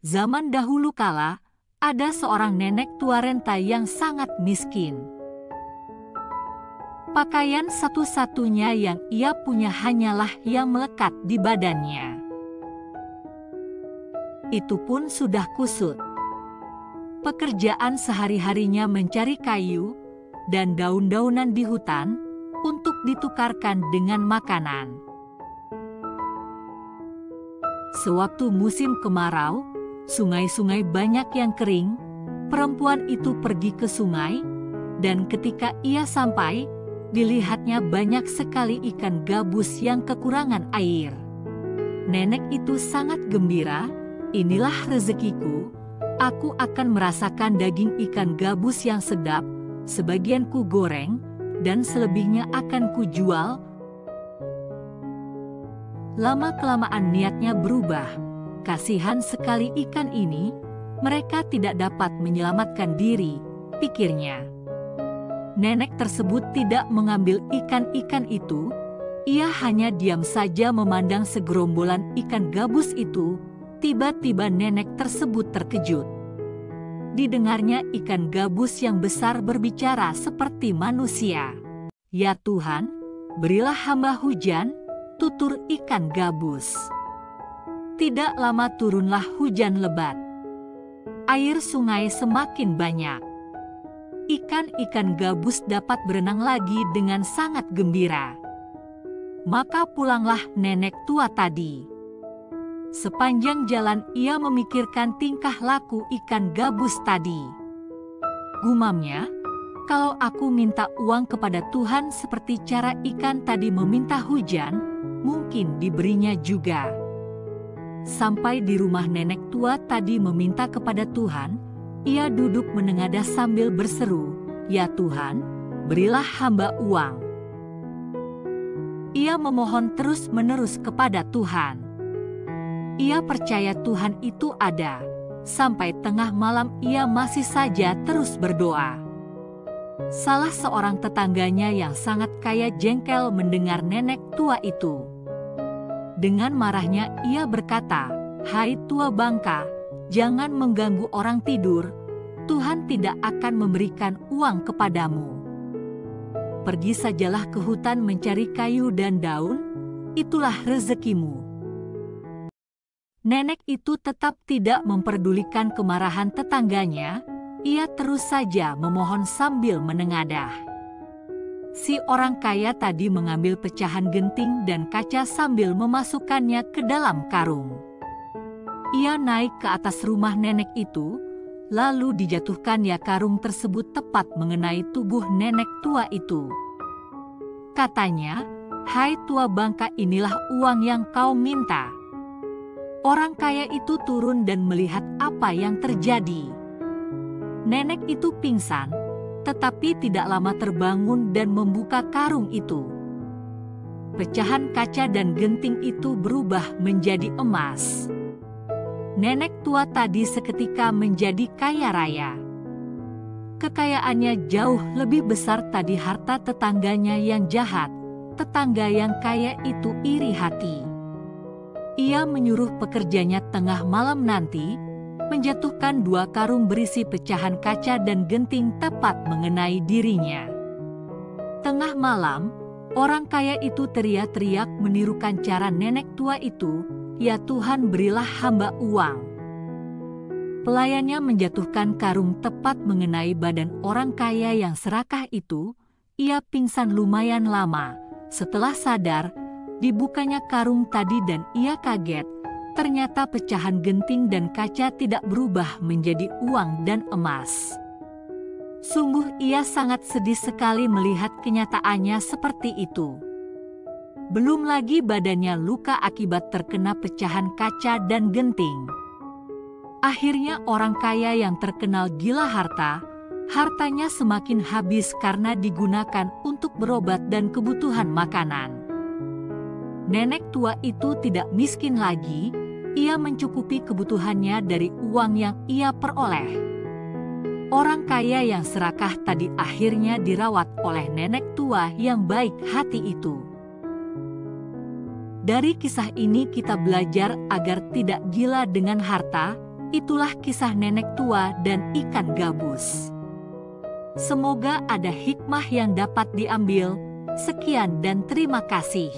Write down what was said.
Zaman dahulu kala, ada seorang nenek tua renta yang sangat miskin. Pakaian satu-satunya yang ia punya hanyalah yang melekat di badannya. Itu pun sudah kusut. Pekerjaan sehari-harinya mencari kayu dan daun-daunan di hutan untuk ditukarkan dengan makanan. Sewaktu musim kemarau, sungai-sungai banyak yang kering. Perempuan itu pergi ke sungai, dan ketika ia sampai, dilihatnya banyak sekali ikan gabus yang kekurangan air. Nenek itu sangat gembira, "Inilah rezekiku, aku akan merasakan daging ikan gabus yang sedap, sebagian ku goreng, dan selebihnya akan ku jual." Lama-kelamaan niatnya berubah. Kasihan sekali ikan ini, mereka tidak dapat menyelamatkan diri, pikirnya. Nenek tersebut tidak mengambil ikan-ikan itu, ia hanya diam saja memandang segerombolan ikan gabus itu. Tiba-tiba nenek tersebut terkejut. Didengarnya ikan gabus yang besar berbicara seperti manusia. "Ya Tuhan, berilah hamba hujan," tutur ikan gabus. Tidak lama turunlah hujan lebat. Air sungai semakin banyak. Ikan-ikan gabus dapat berenang lagi dengan sangat gembira. Maka pulanglah nenek tua tadi. Sepanjang jalan ia memikirkan tingkah laku ikan gabus tadi. Gumamnya, "Kalau aku minta uang kepada Tuhan seperti cara ikan tadi meminta hujan, mungkin diberinya juga." Sampai di rumah nenek tua tadi meminta kepada Tuhan, ia duduk menengadah sambil berseru, "Ya Tuhan, berilah hamba uang." Ia memohon terus-menerus kepada Tuhan. Ia percaya Tuhan itu ada. Sampai tengah malam ia masih saja terus berdoa. Salah seorang tetangganya yang sangat kaya jengkel mendengar nenek tua itu. Dengan marahnya ia berkata, "Hai tua bangka, jangan mengganggu orang tidur. Tuhan tidak akan memberikan uang kepadamu. Pergi sajalah ke hutan mencari kayu dan daun, itulah rezekimu." Nenek itu tetap tidak memperdulikan kemarahan tetangganya, ia terus saja memohon sambil menengadah. Si orang kaya tadi mengambil pecahan genting dan kaca sambil memasukkannya ke dalam karung. Ia naik ke atas rumah nenek itu, lalu dijatuhkannya karung tersebut tepat mengenai tubuh nenek tua itu. Katanya, "Hai tua bangka, inilah uang yang kau minta." Orang kaya itu turun dan melihat apa yang terjadi. Nenek itu pingsan, tetapi tidak lama terbangun dan membuka karung itu. Pecahan kaca dan genting itu berubah menjadi emas. Nenek tua tadi seketika menjadi kaya raya. Kekayaannya jauh lebih besar tadi harta tetangganya yang jahat. Tetangga yang kaya itu iri hati. Ia menyuruh pekerjanya tengah malam nanti menjatuhkan 2 karung berisi pecahan kaca dan genting tepat mengenai dirinya. Tengah malam, orang kaya itu teriak-teriak menirukan cara nenek tua itu, "Ya Tuhan, berilah hamba uang." Pelayannya menjatuhkan karung tepat mengenai badan orang kaya yang serakah itu. Ia pingsan lumayan lama. Setelah sadar, dibukanya karung tadi dan ia kaget. Ternyata pecahan genting dan kaca tidak berubah menjadi uang dan emas. Sungguh ia sangat sedih sekali melihat kenyataannya seperti itu. Belum lagi badannya luka akibat terkena pecahan kaca dan genting. Akhirnya orang kaya yang terkenal gila harta, hartanya semakin habis karena digunakan untuk berobat dan kebutuhan makanan. Nenek tua itu tidak miskin lagi, ia mencukupi kebutuhannya dari uang yang ia peroleh. Orang kaya yang serakah tadi akhirnya dirawat oleh nenek tua yang baik hati itu. Dari kisah ini kita belajar agar tidak gila dengan harta, Itulah kisah nenek tua dan ikan gabus. Semoga ada hikmah yang dapat diambil. Sekian dan terima kasih.